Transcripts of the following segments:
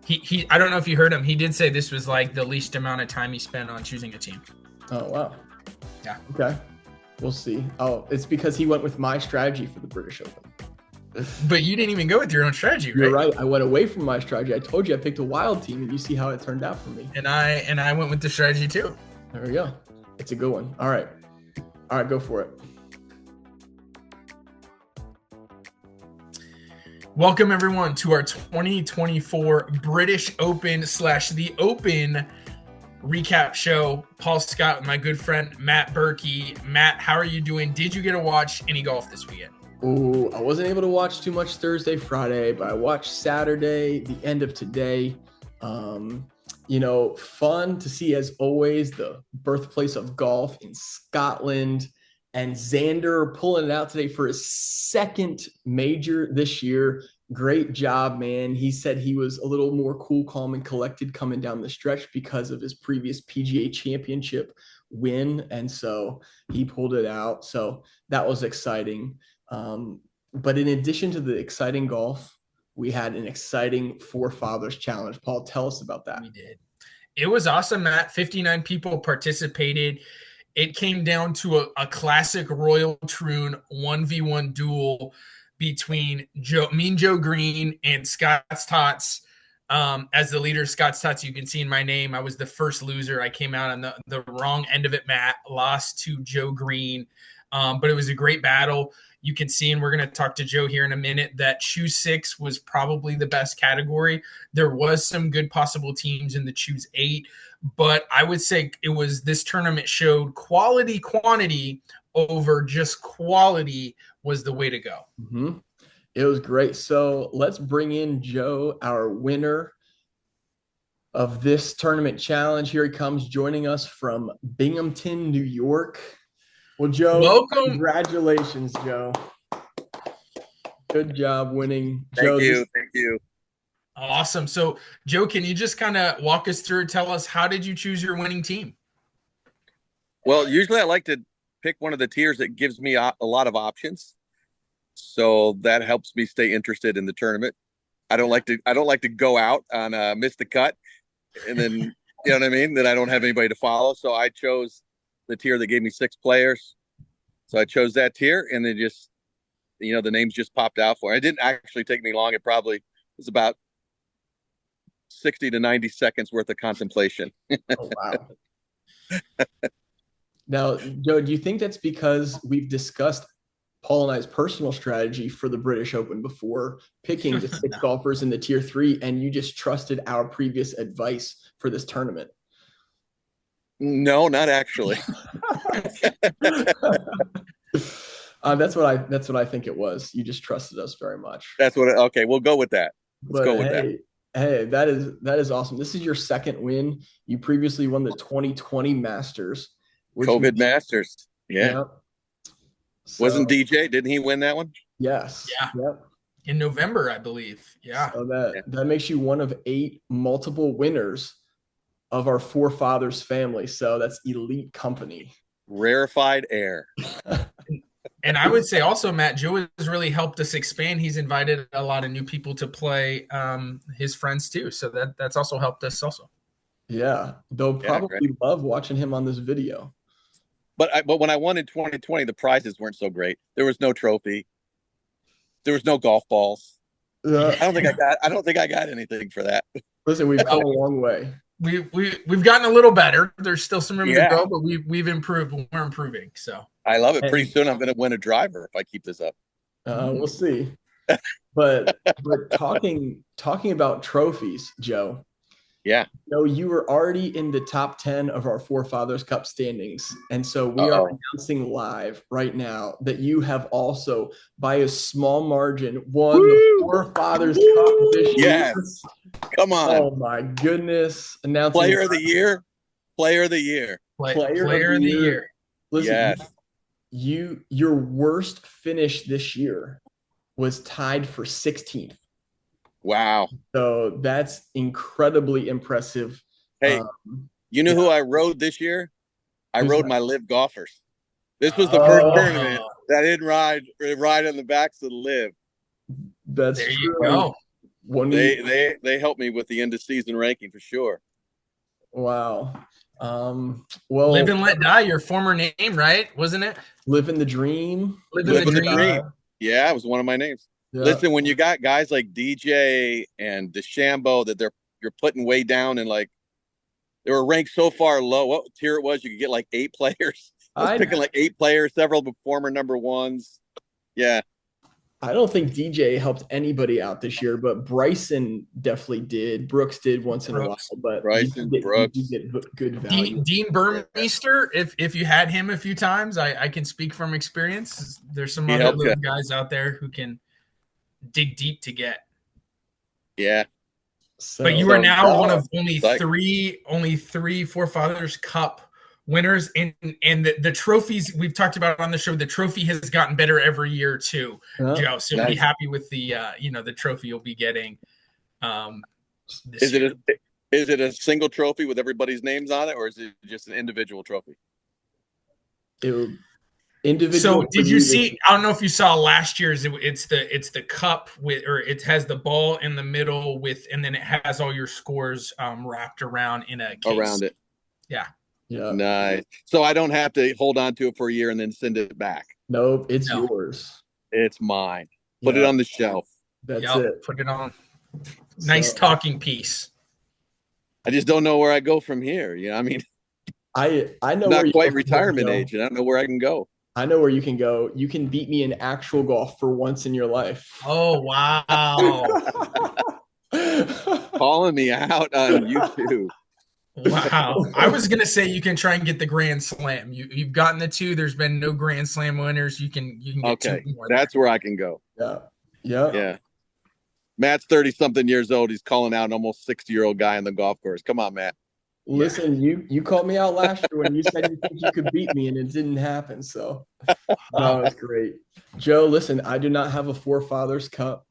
He I don't know if you heard him. He did say this was like the least amount of time he spent on choosing a team. Oh, wow. Yeah. Okay. We'll see. Oh, it's because he went with my strategy for the British Open. But you didn't even go with your own strategy, right? You're right. I went away from my strategy. I told you I picked a wild team, and you see how it turned out for me. And I went with the strategy too. There we go. It's a good one. All right. All right, go for it. Welcome everyone to our 2024 British Open / the Open recap show. Paul Scott with my good friend Matt Berkey. Matt, how are you doing? Did you get to watch any golf this weekend? Oh, I wasn't able to watch too much Thursday, Friday, but I watched Saturday, the end of today. Fun to see, as always, the birthplace of golf in Scotland, and Xander pulling it out today for his second major this year. Great job, man. He said he was a little more cool, calm, and collected coming down the stretch because of his previous PGA championship win, and so he pulled it out. So that was exciting. But in addition to the exciting golf, we had an exciting Fore Fathers Challenge. Paul, tell us about that. We did. It was awesome, Matt. 59 people participated. It came down to a classic Royal Troon 1v1 duel between Joe Green and Scott's Tots. As the leader, Scott's Tots, you can see in my name, I was the first loser. I came out on the wrong end of it, Matt. Lost to Joe Green. But it was a great battle. You can see, and we're going to talk to Joe here in a minute, that Choose 6 was probably the best category. There was some good possible teams in the Choose 8, but I would say this tournament showed quality, quantity over just quality was the way to go. Mm-hmm. It was great. So let's bring in Joe, our winner of this tournament challenge. Here he comes, joining us from Binghamton, New York. Well, Joe, welcome. Congratulations, Joe. Good job winning. Thank you. Awesome. So, Joe, can you just kind of walk us through, tell us, how did you choose your winning team? Well, usually I like to pick one of the tiers that gives me a lot of options. So that helps me stay interested in the tournament. I don't like to go out on miss the cut, and then you know what I mean. Then I don't have anybody to follow. So I chose the tier that gave me 6 players. So I chose that tier, and then just the names just popped out for it. It didn't actually take me long. It probably was about 60 to 90 seconds worth of contemplation. Oh, wow. Now, Joe, do you think that's because we've discussed Paul and I's personal strategy for the British Open before, picking the 6 golfers in the tier 3, and you just trusted our previous advice for this tournament? No, not actually. That's what I think it was. You just trusted us very much. Okay, we'll go with that. Let's go with that. Hey, that is awesome. This is your second win. You previously won the 2020 Masters. COVID Masters. Yeah. So, wasn't DJ? Didn't he win that one? Yes. Yeah. Yep. In November, I believe. Yeah. So that makes you one of 8 multiple winners of our Fore Fathers family. So that's elite company. Rarefied air. And I would say also, Matt, Joe has really helped us expand. He's invited a lot of new people to play, his friends too. So that's also helped us also. Yeah. They'll probably love watching him on this video. But when I won in 2020, the prizes weren't so great. There was no trophy. There was no golf balls. I don't think I got anything for that. Listen, we've come a long way. We've gotten a little better. There's still some room to go, but we've improved. We're improving. So I love it. Pretty soon I'm going to win a driver if I keep this up. We'll see. But talking about trophies, Joe. Yeah. You were already in the top 10 of our Fore Fathers Cup standings. And so we are announcing live right now that you have also, by a small margin, won the Fore Fathers Cup this year. Yes. Come on. Oh, my goodness. Announcing Player of the year. Player of the year. Player of the year. Listen, your worst finish this year was tied for 16th. Wow. So that's incredibly impressive. Hey, you know who I rode this year? I rode my live golfers. This was the first tournament that I didn't ride on the backs of the live. That's there true. You go. when we They helped me with the end of season ranking for sure. wow. Live Well, and Let Die, your former name, right? Wasn't it? living the dream. Living the Living the Dream. dream. Yeah, it was one of my names. Yeah. Listen, when you got guys like DJ and DeChambeau that you're putting way down and like they were ranked so far low. What tier it was? You could get like 8 players. I was picking like 8 players, several former number ones. Yeah. I don't think DJ helped anybody out this year, but Bryson definitely did. Brooks did once in a while, Brooks. but Bryson, you Brooks. get good value. Dean Burmeister, if you had him a few times, I can speak from experience. There's some He other helped you. little guys out there who can dig deep to get. Yeah. But you are now one of only like, three Fore Fathers Cup winners, and the trophies we've talked about on the show. The trophy has gotten better every year too, Joe. So be happy with the the trophy you'll be getting. Is it a single trophy with everybody's names on it, or is it just an individual trophy? Individual. So did you see? I don't know if you saw last year's. It's the cup with, or it has the ball in the middle with, and then it has all your scores wrapped around in a case. Around it. Yeah. Yeah. Nice. So I don't have to hold on to it for a year and then send it back. Nope, it's yours. It's mine. Put it on the shelf. That's it. Put it on. Nice talking piece. I just don't know where I go from here. You know, I mean, I know I'm not where quite retirement age, and I don't know where I can go. I know where you can go. You can beat me in actual golf for once in your life. Oh, wow. Calling me out on YouTube. Wow. I was going to say you can try and get the Grand Slam. You've gotten the 2. There's been no Grand Slam winners. You can get 2 more. That's where I can go. Yeah. Matt's 30-something years old. He's calling out an almost 60-year-old guy on the golf course. Come on, Matt. Listen, you called me out last year when you said you think you could beat me, and it didn't happen. So that was great. Joe, listen, I do not have a Fore Fathers Cup.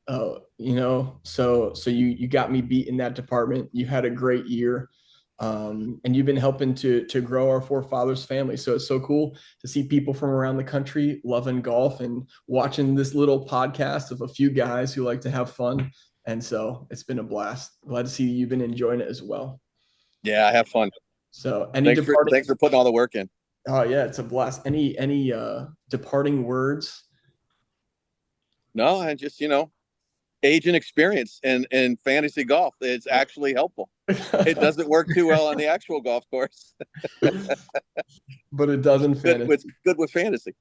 So you got me beat in that department. You had a great year. And you've been helping to grow our Fore Fathers family. So it's so cool to see people from around the country loving golf and watching this little podcast of a few guys who like to have fun. And so it's been a blast. Glad to see you've been enjoying it as well. Yeah, I have fun. So thanks for putting all the work in. Oh yeah, it's a blast. Any departing words? No, I just, age and experience in fantasy golf. It's actually helpful. It doesn't work too well on the actual golf course. But it does in fantasy. It's good with fantasy.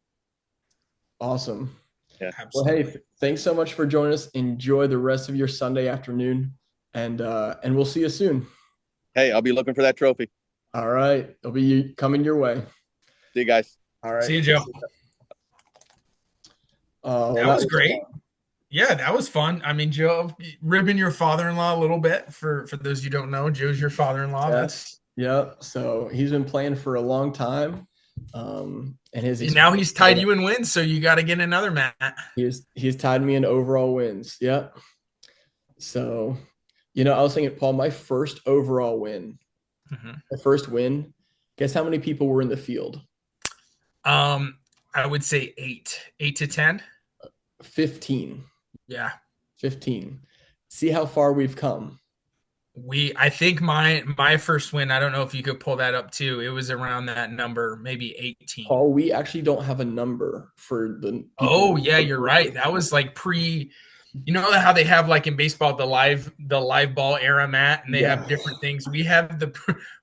Awesome. Yeah. Absolutely. Well, hey, thanks so much for joining us. Enjoy the rest of your Sunday afternoon, and we'll see you soon. Hey, I'll be looking for that trophy. All right. It'll be coming your way. See you guys. All right. See you, Joe. That was great. Fun. Yeah, that was fun. I mean, Joe, ribbing your father-in-law a little bit. For those you don't know, Joe's your father-in-law. Yes. Yep. So he's been playing for a long time. And now he's tied you in wins, so you got to get another, Matt. He's tied me in overall wins. Yep. So, I was thinking, Paul, my first overall win, my first win. Guess how many people were in the field? I would say 8 to 10. 15. Yeah. 15. See how far we've come. I think my first win, I don't know if you could pull that up too. It was around that number, maybe 18. Paul, we actually don't have a number for the. Oh yeah, you're right. That was like pre. You know how they have like in baseball the live ball era, Matt, and they have different things. We have the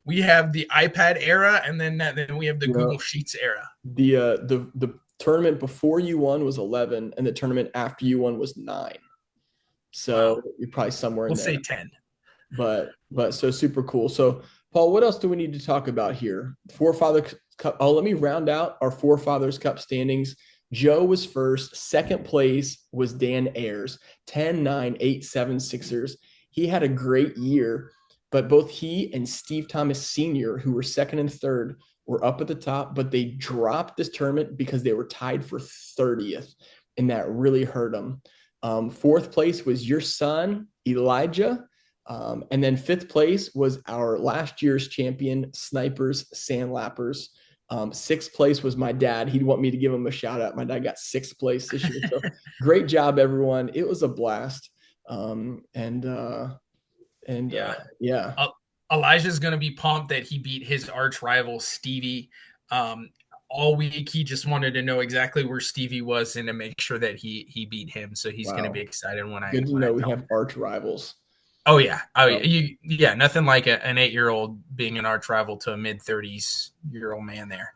iPad era, and then we have the Google Sheets era. The tournament before you won was 11, and the tournament after you won was 9. So you're probably somewhere in there. We'll say 10. But so super cool. So Paul, what else do we need to talk about here? Fore Fathers Cup. Oh, let me round out our Fore Fathers Cup standings. Joe was first. Second place was Dan Ayers, 10, 9, 8, 7 Sixers. He had a great year, but both he and Steve Thomas Sr., who were second and third, were up at the top, but they dropped this tournament because they were tied for 30th, and that really hurt them. Fourth place was your son, Elijah. And then fifth place was our last year's champion, Snipers Sandlappers. Sixth place was my dad. He'd want me to give him a shout out. My dad got 6th place this year. So great job, everyone. It was a blast. Yeah. Yeah. Elijah's going to be pumped that he beat his arch rival Stevie. All week he just wanted to know exactly where Stevie was and to make sure that he beat him. So he's going to be Wow. excited when I Good to know we tell him. have arch rivals. Oh yeah, So, yeah. Nothing like an 8-year-old being an arch rival to a mid-30s-year-old man there.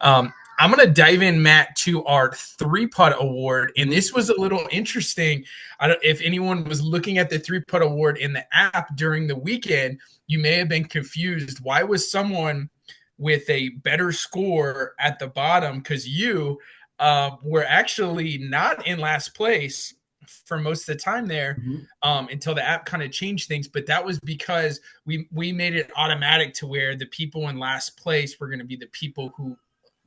I'm going to dive in, Matt, to our 3-putt award. And this was a little interesting. I don't if anyone was looking at the 3-putt award in the app during the weekend, you may have been confused. Why was someone with a better score at the bottom? Because you were actually not in last place for most of the time there until the app kind of changed things. But that was because we made it automatic to where the people in last place were going to be the people who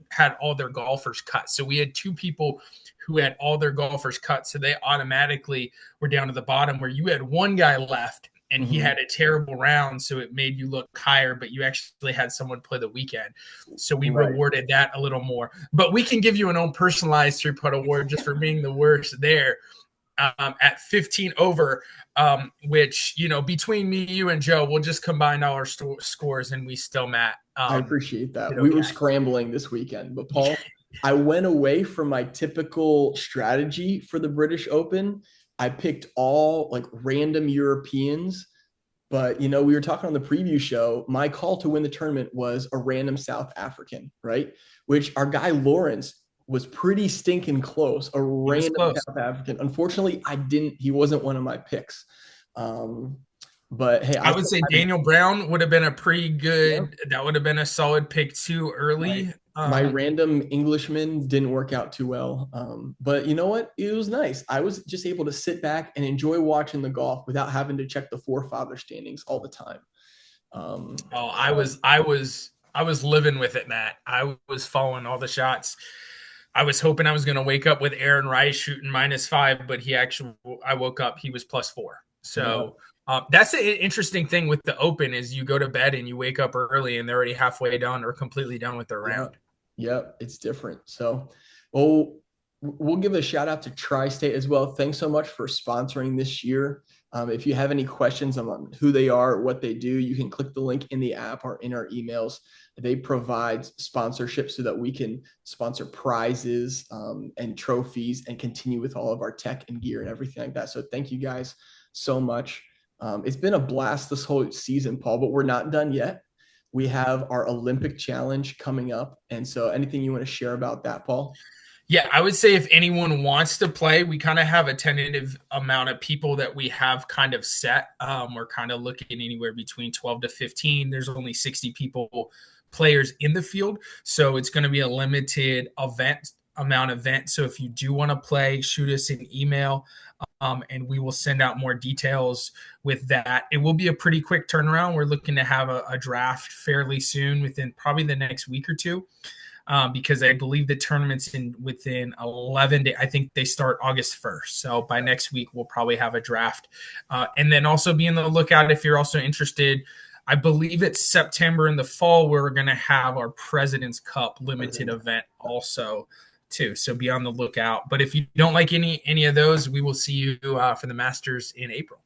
had all their golfers cut. So we had 2 people who had all their golfers cut. So they automatically were down to the bottom, where you had one guy left and he had a terrible round. So it made you look higher, but you actually had someone play the weekend. So we rewarded that a little more. But we can give you an own personalized 3-putt award just for being the worst there. At 15 over, which, between me, you, and Joe, we'll just combine all our scores and we still, Matt. I appreciate that. We were scrambling this weekend, but Paul, I went away from my typical strategy for the British Open. I picked all like random Europeans, but we were talking on the preview show. My call to win the tournament was a random South African, right? Which our guy Lawrence was pretty stinking close. A random South African. Unfortunately, he wasn't one of my picks. But hey, I would say Daniel Brown would have been a pretty good. Yeah. That would have been a solid pick too early. My random Englishman didn't work out too well. But you know what? It was nice. I was just able to sit back and enjoy watching the golf without having to check the Fore Fathers standings all the time. I was living with it, Matt. I was following all the shots. I was hoping I was going to wake up with Aaron Rice shooting -5, but I woke up, he was +4. So that's the interesting thing with the Open is you go to bed and you wake up early and they're already halfway done or completely done with their round. Yep, it's different. So, we'll give a shout out to Tri-State as well. Thanks so much for sponsoring this year. If you have any questions on who they are, what they do, you can click the link in the app or in our emails. They provide sponsorship so that we can sponsor prizes and trophies and continue with all of our tech and gear and everything like that. So thank you guys so much. It's been a blast this whole season, Paul, but we're not done yet. We have our Olympic challenge coming up. And so anything you want to share about that, Paul? Yeah, I would say if anyone wants to play, we kind of have a tentative amount of people that we have kind of set. We're kind of looking anywhere between 12 to 15. There's only 60 players in the field. So it's going to be a limited event. So if you do want to play, shoot us an email and we will send out more details with that. It will be a pretty quick turnaround. We're looking to have a draft fairly soon within probably the next week or two. Because I believe the tournament's within 11 days. I think they start August 1st. So by next week, we'll probably have a draft. And then also be on the lookout if you're also interested. I believe it's September in the fall where we're going to have our President's Cup limited event also too. So be on the lookout. But if you don't like any of those, we will see you for the Masters in April.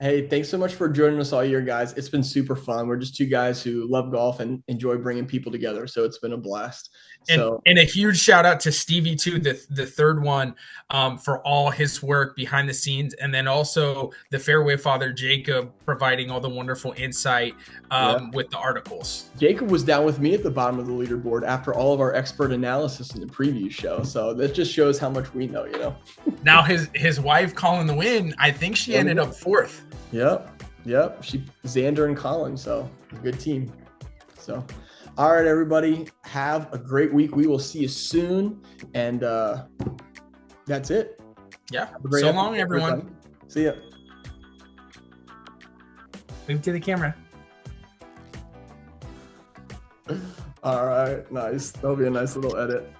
Hey, thanks so much for joining us all year, guys. It's been super fun. We're just 2 guys who love golf and enjoy bringing people together. So it's been a blast. And a huge shout out to Stevie too, the third one, for all his work behind the scenes, and then also the Fairway Father Jacob providing all the wonderful insight with the articles. Jacob was down with me at the bottom of the leaderboard after all of our expert analysis in the preview show. So that just shows how much we know, Now his wife Colin the Win, I think she ended up 4th. Yep. Xander and Colin. So good team. So. All right, everybody, have a great week. We will see you soon. And that's it. Yeah. So long, everyone. See ya. Move to the camera. All right. Nice. That'll be a nice little edit.